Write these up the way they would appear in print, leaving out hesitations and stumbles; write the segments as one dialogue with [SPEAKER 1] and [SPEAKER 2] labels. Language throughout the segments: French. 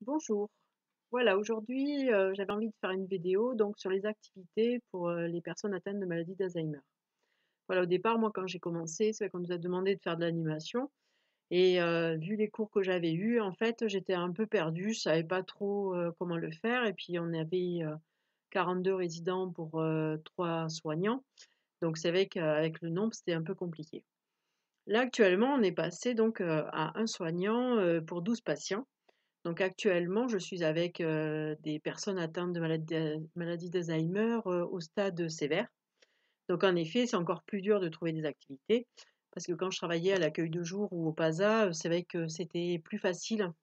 [SPEAKER 1] Bonjour. Voilà, aujourd'hui, j'avais envie de faire une vidéo donc sur les activités pour, les personnes atteintes de maladie d'Alzheimer. Voilà, au départ, moi, quand j'ai commencé, c'est vrai qu'on nous a demandé de faire de l'animation et vu les cours que j'avais eus, en fait, j'étais un peu perdue, je savais pas trop, comment le faire et puis on avait, 42 résidents pour, 3 soignants. Donc c'est vrai qu'avec le nombre, c'était un peu compliqué. Là, actuellement, on est passé donc, à un soignant, pour 12 patients. Donc actuellement, je suis avec, des personnes atteintes de maladie d'Alzheimer, au stade sévère. Donc en effet, c'est encore plus dur de trouver des activités parce que quand je travaillais à l'accueil de jour ou au PASA, c'est vrai que c'était plus facile,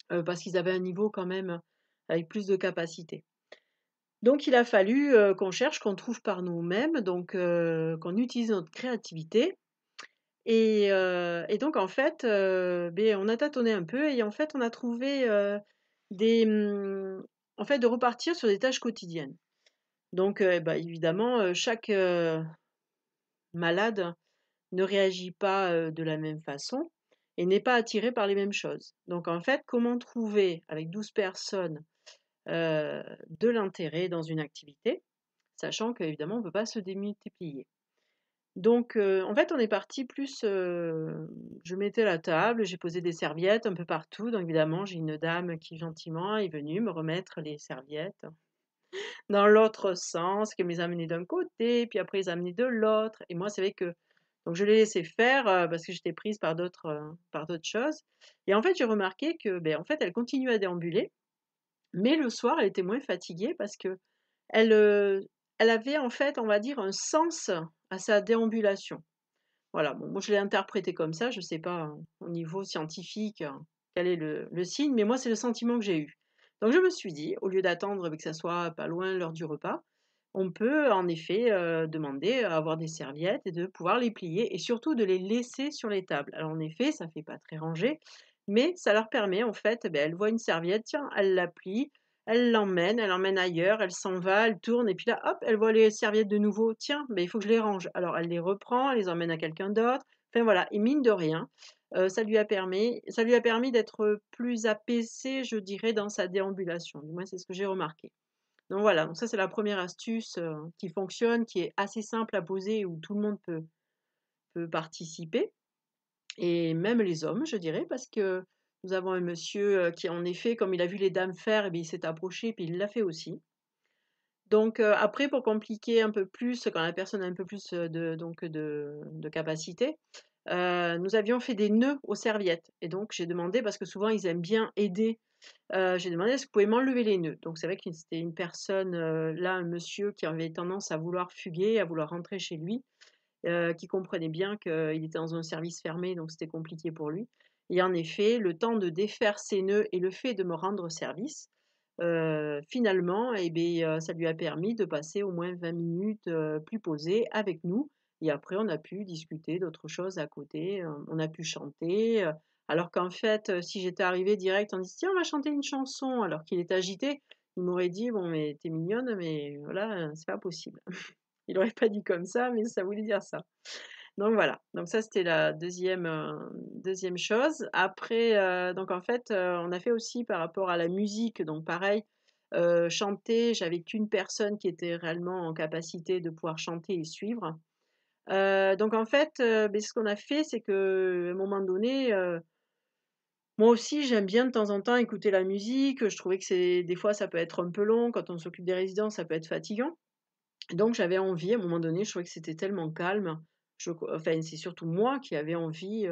[SPEAKER 1] parce qu'ils avaient un niveau quand même avec plus de capacité. Donc il a fallu, qu'on cherche, qu'on trouve par nous-mêmes, donc qu'on utilise notre créativité et donc en fait, on a tâtonné un peu et en fait on a trouvé, des, en fait de repartir sur des tâches quotidiennes. Donc évidemment, chaque, malade ne réagit pas, de la même façon et n'est pas attiré par les mêmes choses. Donc en fait, comment trouver avec 12 personnes, de l'intérêt dans une activité, sachant qu'évidemment on ne peut pas se démultiplier. Donc en fait, on est parti plus, je mettais la table, j'ai posé des serviettes un peu partout, donc évidemment, j'ai une dame qui gentiment est venue me remettre les serviettes dans l'autre sens, qui me les a amenées d'un côté, puis après les a amenées de l'autre et moi, c'est vrai que donc je l'ai laissé faire, parce que j'étais prise par d'autres choses et en fait, j'ai remarqué que, en fait, elle continuait à déambuler, mais le soir, elle était moins fatiguée parce qu'elle, elle avait en fait, on va dire, un sens à sa déambulation. Voilà, bon, moi je l'ai interprété comme ça, je sais pas, au niveau scientifique, quel est le signe, mais moi c'est le sentiment que j'ai eu. Donc je me suis dit, au lieu d'attendre, que ça soit pas loin l'heure du repas, on peut en effet, demander à avoir des serviettes et de pouvoir les plier et surtout de les laisser sur les tables. Alors en effet, ça fait pas très rangé, mais ça leur permet en fait, elle voit une serviette, tiens, elle la plie, elle l'emmène ailleurs, elle s'en va, elle tourne et puis là, hop, elle voit les serviettes de nouveau, tiens, il faut que je les range. Alors elle les reprend, elle les emmène à quelqu'un d'autre. Enfin voilà, et mine de rien, ça lui a permis d'être plus apaisée, je dirais, dans sa déambulation. Du moins, c'est ce que j'ai remarqué. Donc voilà, donc ça c'est la première astuce, qui fonctionne, qui est assez simple à poser où tout le monde peut participer et même les hommes, je dirais, parce que nous avons un monsieur, qui en effet, comme il a vu les dames faire il s'est approché puis il l'a fait aussi. Donc après pour compliquer un peu plus, quand la personne a un peu plus, de capacité, nous avions fait des nœuds aux serviettes et donc j'ai demandé parce que souvent ils aiment bien aider. J'ai demandé: «Est-ce que vous pouvez m'enlever les nœuds?» Donc c'est vrai que c'était une personne, là, un monsieur qui avait tendance à vouloir fuguer, à vouloir rentrer chez lui, qui comprenait bien qu'il était dans un service fermé, donc c'était compliqué pour lui et en effet, le temps de défaire ses nœuds et le fait de me rendre service, finalement ça lui a permis de passer au moins 20 minutes, plus posé avec nous et après on a pu discuter d'autres choses à côté, on a pu chanter, alors qu'en fait, si j'étais arrivée direct en disant: «Tiens, on va chanter une chanson», alors qu'il est agité, il m'aurait dit: «Bon, mais tu es mignonne, mais voilà, c'est pas possible». Il aurait pas dit comme ça, mais ça voulait dire ça. Donc voilà, donc ça c'était la deuxième chose. Après, donc en fait, on a fait aussi par rapport à la musique, donc pareil, chanter, j'avais qu'une personne qui était réellement en capacité de pouvoir chanter et suivre. Donc en fait, ce qu'on a fait, c'est qu'à un moment donné, moi aussi j'aime bien de temps en temps écouter la musique, je trouvais que c'est des fois ça peut être un peu long, quand on s'occupe des résidents, ça peut être fatigant. Donc j'avais envie, à un moment donné, je trouvais que c'était tellement calme, enfin, c'est surtout moi qui avais envie,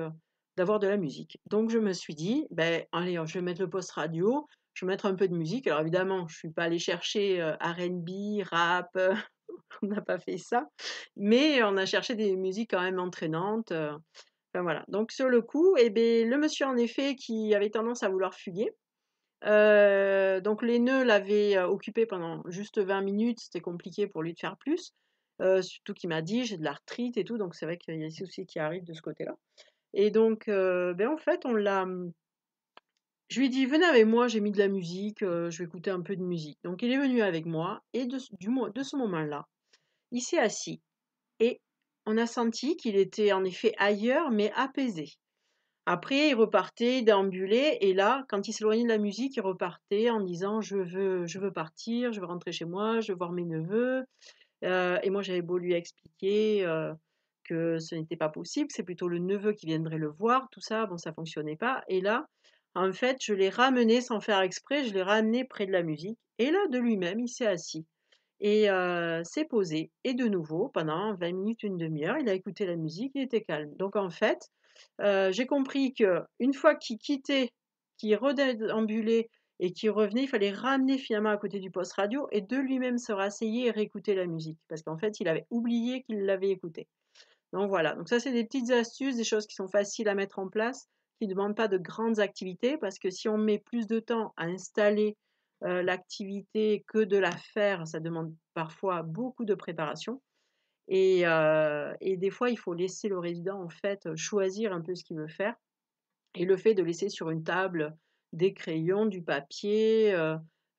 [SPEAKER 1] d'avoir de la musique. Donc je me suis dit: «Beh, allez, je vais mettre le poste radio, je vais mettre un peu de musique». Alors évidemment, je suis pas allée chercher, R&B, rap, on n'a pas fait ça, mais on a cherché des musiques quand même entraînantes, enfin voilà. Donc sur le coup le monsieur en effet qui avait tendance à vouloir fuguer, donc les nœuds l'avaient, occupé pendant juste 20 minutes, c'était compliqué pour lui de faire plus, surtout qu'il m'a dit: «J'ai de l'arthrite et tout», donc c'est vrai qu'il y a des soucis qui arrivent de ce côté-là et donc en fait, je lui ai dit: «Venez avec moi, j'ai mis de la musique, je vais écouter un peu de musique». Donc il est venu avec moi et de ce moment-là, il s'est assis et on a senti qu'il était en effet ailleurs, mais apaisé. Après, il repartait, il déambulait et là, quand il s'éloignait de la musique, il repartait en disant: «Je veux partir, je veux rentrer chez moi, je veux voir mes neveux». Et moi, j'avais beau lui expliquer, que ce n'était pas possible, c'est plutôt le neveu qui viendrait le voir, tout ça, bon, ça fonctionnait pas et là, en fait, je l'ai ramené sans faire exprès, je l'ai ramené près de la musique et là, de lui-même, il s'est assis et s'est posé et de nouveau, pendant 20 minutes, une demi heure, il a écouté la musique, il était calme. Donc en fait, j'ai compris qu'une fois qu'il quittait, qu'il redéambulait et qu'il revenait, il fallait ramener finalement à côté du poste radio et de lui-même se rasseyer et réécouter la musique. Parce qu'en fait, il avait oublié qu'il l'avait écoutée. Donc voilà, donc ça c'est des petites astuces, des choses qui sont faciles à mettre en place, qui ne demandent pas de grandes activités, parce que si on met plus de temps à installer l'activité que de la faire, ça demande parfois beaucoup de préparation. Et des fois, il faut laisser le résident en fait choisir un peu ce qu'il veut faire. Et le fait de laisser sur une table des crayons, du papier,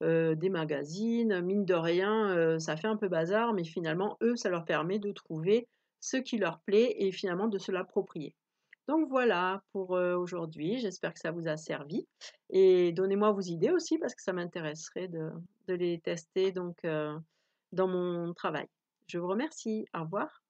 [SPEAKER 1] des magazines, mine de rien, ça fait un peu bazar, mais finalement, eux, ça leur permet de trouver ce qui leur plaît et finalement de se l'approprier. Donc voilà pour, aujourd'hui, j'espère que ça vous a servi et donnez-moi vos idées aussi parce que ça m'intéresserait de les tester donc, dans mon travail. Je vous remercie. Au revoir.